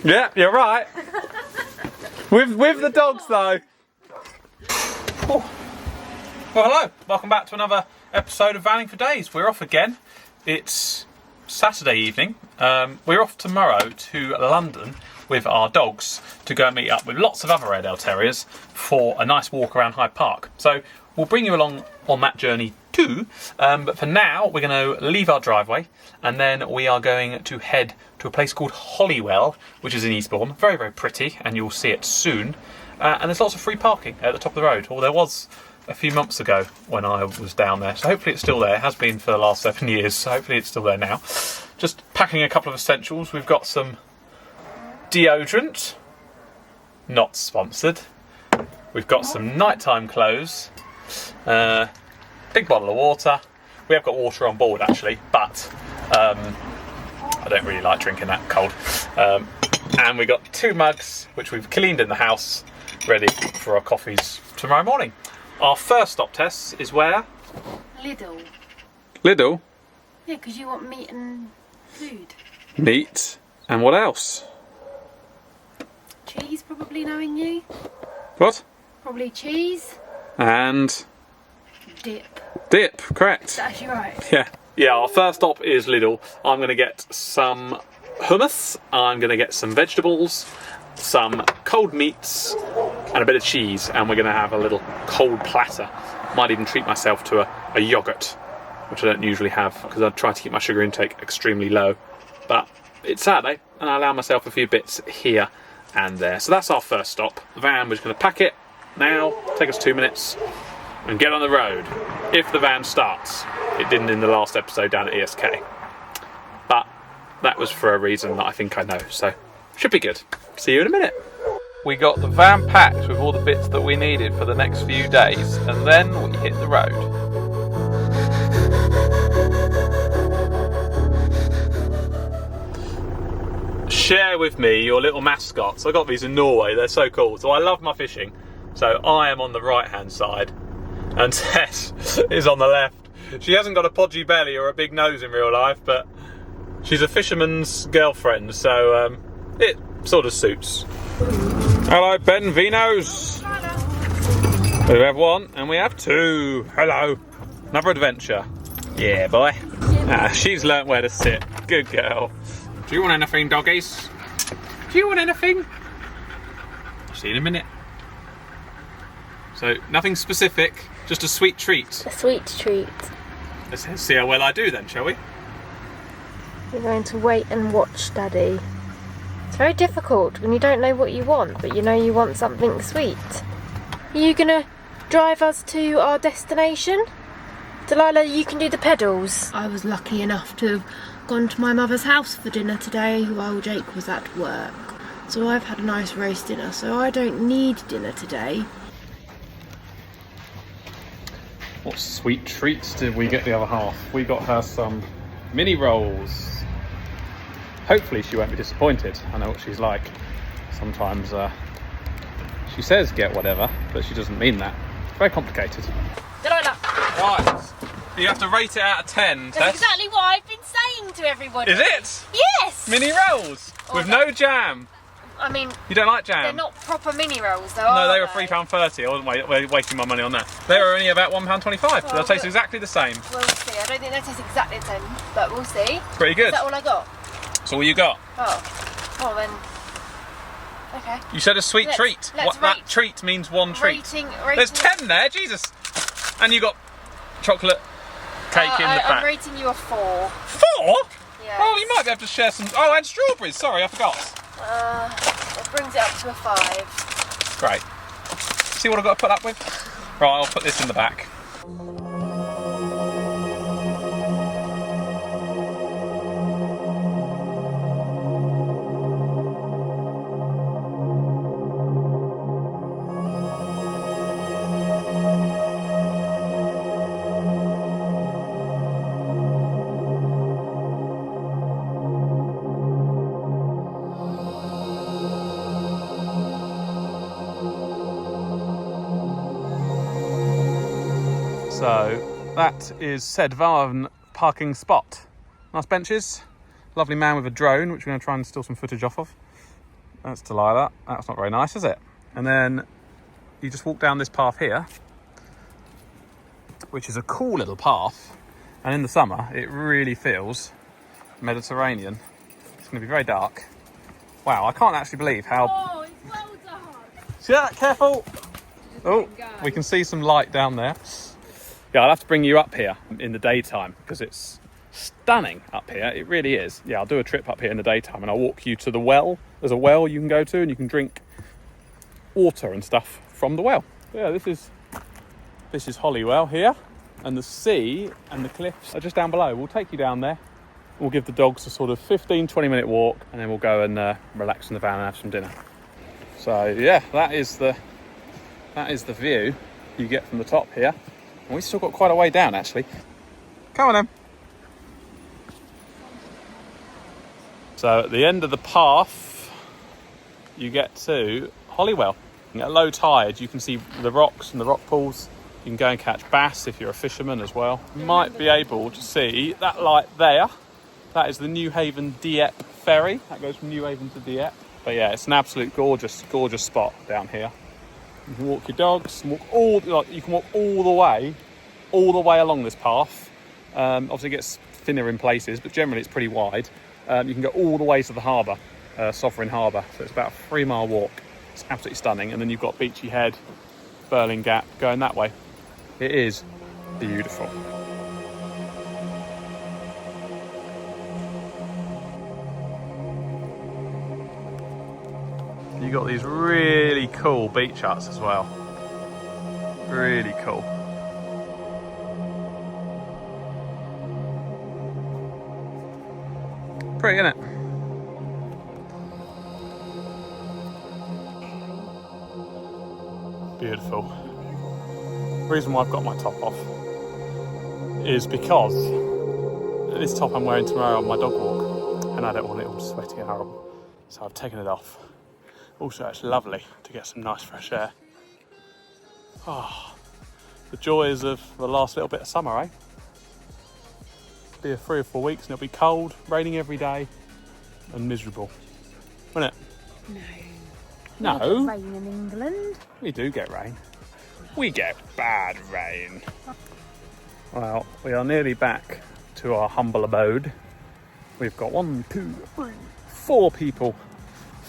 Yeah, you're right. with the dogs though. Oh. Well, hello. Welcome back to another episode of Vanning for Days. We're off again. It's Saturday evening. We're off tomorrow to London with our dogs to go and meet up with lots of other Airedale Terriers for a nice walk around Hyde Park. So we'll bring you along on that journey too. But for now, we're going to leave our driveway and then we are going to head to a place called Holywell, which is in Eastbourne. Very, very pretty, and you'll see it soon. And there's lots of free parking at the top of the road. Or there was a few months ago when I was down there. So hopefully it's still there. It has been for the last 7 years, so hopefully it's still there now. Just packing a couple of essentials. We've got some deodorant, not sponsored. We've got some nighttime clothes, big bottle of water. We have got water on board actually, but I don't really like drinking that cold. And we got 2 mugs, which we've cleaned in the house, ready for our coffees tomorrow morning. Our first stop test is where? Lidl. Lidl? Yeah, because you want meat and food. Meat. And what else? Cheese, probably, knowing you. What? Probably cheese. And? Dip. Dip, correct. Is that actually right? Yeah. Yeah, our first stop is Lidl. I'm going to get some hummus, I'm going to get some vegetables, some cold meats, and a bit of cheese, and we're going to have a little cold platter. Might even treat myself to a yoghurt, which I don't usually have, because I try to keep my sugar intake extremely low. But it's Saturday, and I allow myself a few bits here and there. So that's our first stop. The van, we're just going to pack it now, take us 2 minutes, and get on the road. If the van starts. It didn't in the last episode down at ESK. But that was for a reason that I think I know, so should be good. See you in a minute. We got the van packed with all the bits that we needed for the next few days, and then we hit the road. Share with me your little mascots. I got these in Norway, they're so cool. So I love my fishing. So I am on the right hand side and Tess is on the left. She hasn't got a podgy belly or a big nose in real life, but she's a fisherman's girlfriend, so it sort of suits. Hello, Ben Vinos. We have 1 and we have 2. Hello. Another adventure. Yeah, boy. She's learnt where to sit. Good girl. Do you want anything, doggies? Do you want anything? See you in a minute. So, nothing specific, just a sweet treat. A sweet treat. Let's see how well I do then, shall we? You're going to wait and watch, Daddy. It's very difficult when you don't know what you want, but you know you want something sweet. Are you going to drive us to our destination? Delilah, you can do the pedals. I was lucky enough to have gone to my mother's house for dinner today while Jake was at work. So I've had a nice roast dinner, so I don't need dinner today. What sweet treats did we get the other half? We got her some mini rolls. Hopefully she won't be disappointed. I know what she's like. Sometimes she says get whatever, but she doesn't mean that. It's very complicated. Delilah! Right, you have to rate it out of 10, Tess. That's exactly what I've been saying to everybody. Is it? Yes! Mini rolls with no jam. I mean, You don't like jam? they're not proper mini rolls though, No, they are were £3.30. I wasn't wasting my money on that. They were only about £1.25. They'll taste exactly the same. We'll see. I don't think they taste exactly the same, but we'll see. Pretty good. Is that all I got? That's all you got. Oh. Well then. Okay. You said a sweet treat. let's That rate. treat means 1 treat. Rating. There's 10 there, Jesus. And you got chocolate cake in the I'm back. rating you a 4. 4? Yeah. Oh, you might be able to share some. Oh, and strawberries. Sorry, I forgot. It brings it up to a 5. Great. See what I've got to put up with? Right, I'll put this in the back. So that is Sedvarn parking spot. Nice benches, lovely man with a drone, which we're going to try and steal some footage off of. That's Delilah. That's not very nice, is it? And then you just walk down this path here, which is a cool little path. And in the summer, it really feels Mediterranean. It's going to be very dark. Wow, I can't actually believe how... Oh, it's well dark. See that? Careful! Oh, we can see some light down there. Yeah, I'll have to bring you up here in the daytime because it's stunning up here. It really is. Yeah, I'll do a trip up here in the daytime and I'll walk you to the well. There's a well you can go to and you can drink water and stuff from the well. Yeah, this is Holywell here, and the sea and the cliffs are just down below. We'll take you down there. We'll give the dogs a sort of 15-20 minute walk and then we'll go and relax in the van and have some dinner. So yeah, that is the view you get from the top here. And we've still got quite a way down actually. Come on then. So at the end of the path, you get to Holywell. At low tide, you can see the rocks and the rock pools. You can go and catch bass if you're a fisherman as well. You might be able to see that light there. That is the New Haven Dieppe ferry. That goes from New Haven to Dieppe. But yeah, it's an absolute gorgeous, gorgeous spot down here. You can walk your dogs, and you can walk all the way along this path. Obviously it gets thinner in places, but generally it's pretty wide. You can go all the way to the harbour, Sovereign Harbour. So it's about a 3-mile walk. It's absolutely stunning. And then you've got Beachy Head, Burling Gap going that way. It is beautiful. You got these really cool beach huts as well. Really cool. Pretty, isn't it? Beautiful. The reason why I've got my top off is because this top I'm wearing tomorrow on my dog walk and I don't want it all sweaty and horrible. So I've taken it off. Also, it's lovely to get some nice fresh air. Oh, the joys of the last little bit of summer, eh? It'll be here 3 or 4 weeks and it'll be cold, raining every day and miserable. Won't it? No. No. We get rain in England. We do get rain. We get bad rain. Well, we are nearly back to our humble abode. We've got 1, 2, 3, 4 people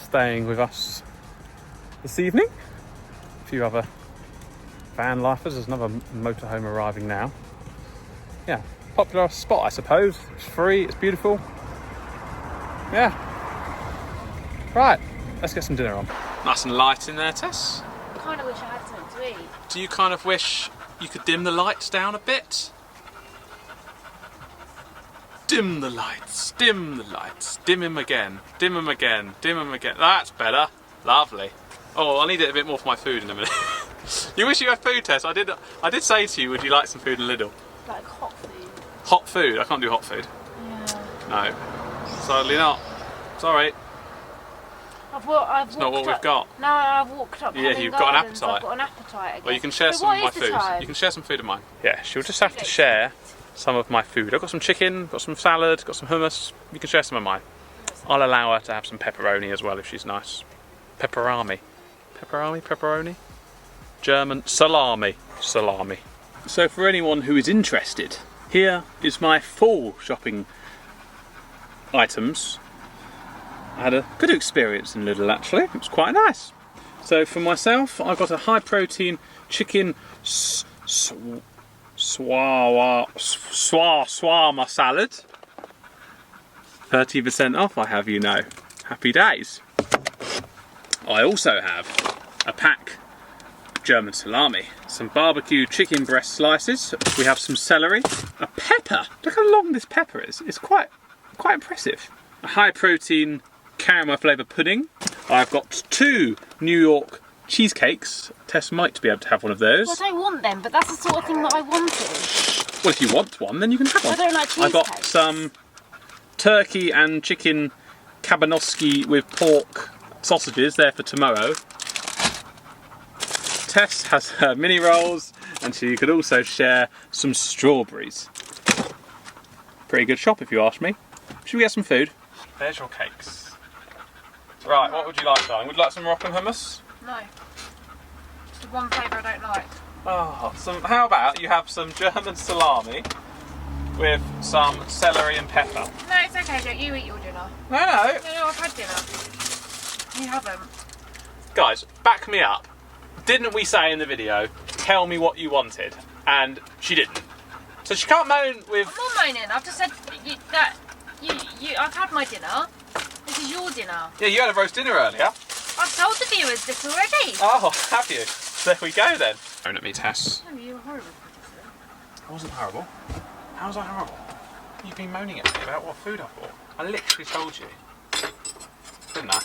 staying with us this evening. A few other van lifers. There's another motorhome arriving now. Yeah, popular spot, I suppose. It's free, it's beautiful. Yeah. Right, let's get some dinner on. Nice and light in there, Tess. I kind of wish I had something to eat. Do you kind of wish you could dim the lights down a bit? Dim the lights, dim the lights, dim them again, dim them again, dim them again. That's better. Lovely. Oh, I'll need it a bit more for my food in a minute. You wish you had food, Tess. I did say to you, would you like some food in Lidl? Like hot food. Hot food? I can't do hot food. Yeah. No. Sadly not. Sorry. It's not what we've got. No, I've walked up. Yeah, you've got an Gardens. appetite. I've got an appetite again. Well, you can share So some of my what is the food. time? You can share some food of mine. Yeah, she'll just have to share some of my food. I've got some chicken, got some salad, got some hummus. You can share some of mine. I'll allow her to have some pepperoni as well if she's nice. Pepperami. Pepperoni? German salami. Salami. So for anyone who is interested, here is my full shopping items. I had a good experience in Lidl actually, it was quite nice. So for myself, I got a high protein chicken shawarma salad. 30% off, I have you know. Happy days. I also have a pack of German salami, some barbecue chicken breast slices, we have some celery, a pepper. Look how long this pepper is, it's quite impressive. A high protein caramel flavoured pudding. I've got 2 New York cheesecakes. Tess might be able to have one of those. Well, I don't want them, but that's the sort of thing that I wanted. Well, if you want one, then you can have one. I don't like cheesecakes. I've got some turkey and chicken kabanoski with pork sausages there for tomorrow. Tess has her mini rolls, and she could also share some strawberries. Pretty good shop if you ask me. Should we get some food? There's your cakes. Right, what would you like, darling? Would you like some Moroccan hummus? No. It's the one flavour I don't like. Oh, how about you have some German salami with some celery and pepper? No, it's okay, don't you eat your dinner. No. No, I've had dinner. You haven't. Guys, back me up. Didn't we say in the video, tell me what you wanted? And she didn't. So she can't moan with... I'm not moaning. I've just said I've had my dinner. This is your dinner. Yeah, you had a roast dinner earlier. I've told the viewers this already. Oh, have you? There we go then. Moan at me, Tess. No, you were horrible. I wasn't horrible. How was I horrible? You've been moaning at me about what food I bought. I literally told you. Didn't I?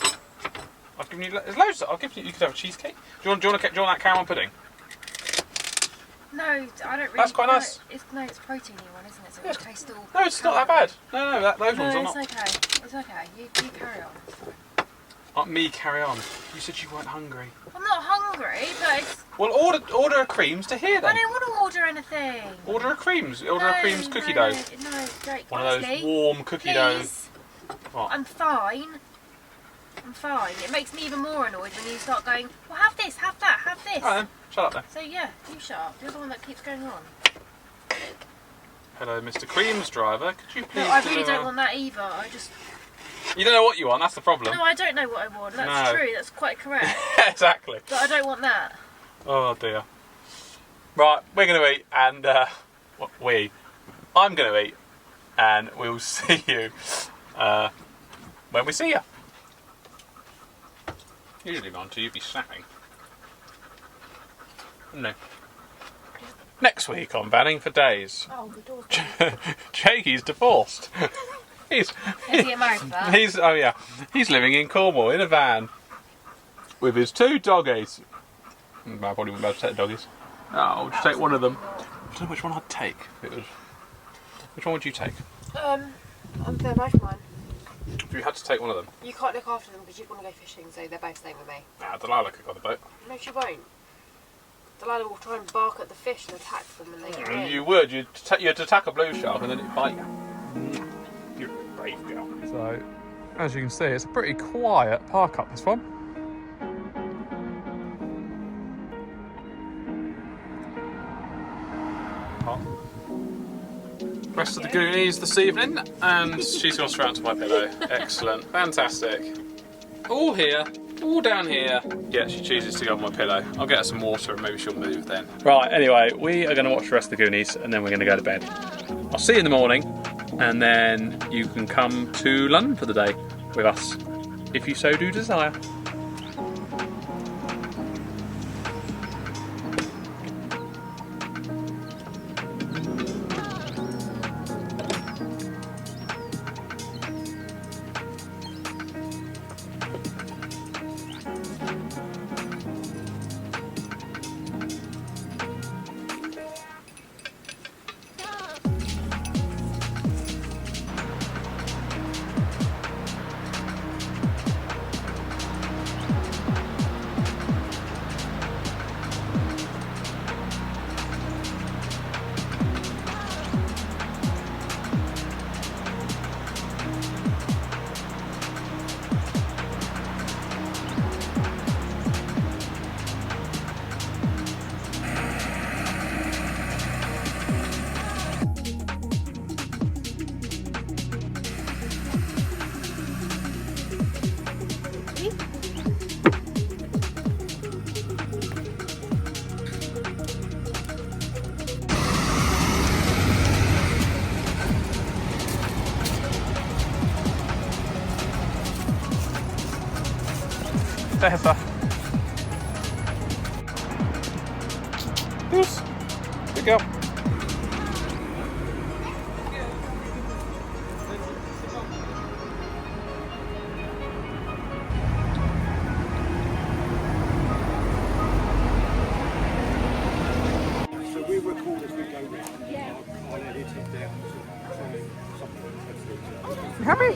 I've given you... There's loads. I'll give you... You could have a cheesecake. Do you want that caramel pudding? No, I don't really... That's quite nice. It's proteiny one, isn't it? So Yeah. it tastes all... No, it's not that bad. No, those ones are not... No, it's okay. It's okay. You carry on. Not me, carry on. You said you weren't hungry. I'm not hungry, but it's... Well, order a creams to here then. I don't want to order anything. Order a creams. Order a creams cookie dough. No, Jake, One of those warm cookie please. dough. What? I'm fine. It makes me even more annoyed when you start going, well, have this, have that, have this. Right then, shut up then. So yeah, you shut up. You're the one that keeps going on. Hello, Mr. Creams driver. Could you please... No, I really don't want that either. I just... You don't know what you want, that's the problem. No, I don't know what I want. That's true, that's quite correct. Exactly. But I don't want that. Oh dear. Right, we're going to eat and... I'm going to eat and we'll see you when we see you. Usually, Monty, you'd be snapping. No. Next week on Banning for Days. Oh, the door's Jakey's divorced. Is he getting married for that? He's living in Cornwall in a van with his 2 doggies. I probably wouldn't be able to take the doggies. Oh, I'll just take one of them. I don't know which one I'd take. Which one would you take? They're both mine. If you had to take one of them. You can't look after them because you want to go fishing, so they're both staying with me. Nah, Delilah could go on the boat. No, she won't. Delilah will try and bark at the fish and attack them when they get in. You would. You'd attack a blue shark and then it'd bite you. You're a brave girl. So, as you can see, it's a pretty quiet park up this one. Rest of the Goonies this evening, and she's gone straight onto my pillow. Excellent, fantastic. All here, all down here. Yeah, she chooses to go on my pillow. I'll get her some water and maybe she'll move then. Right, anyway, we are going to watch the rest of the Goonies and then we're going to go to bed. I'll see you in the morning, and then you can come to London for the day with us, if you so do desire. Tessa. Goose. Good girl. So we record as we go round. I'll edit it down to something. Happy?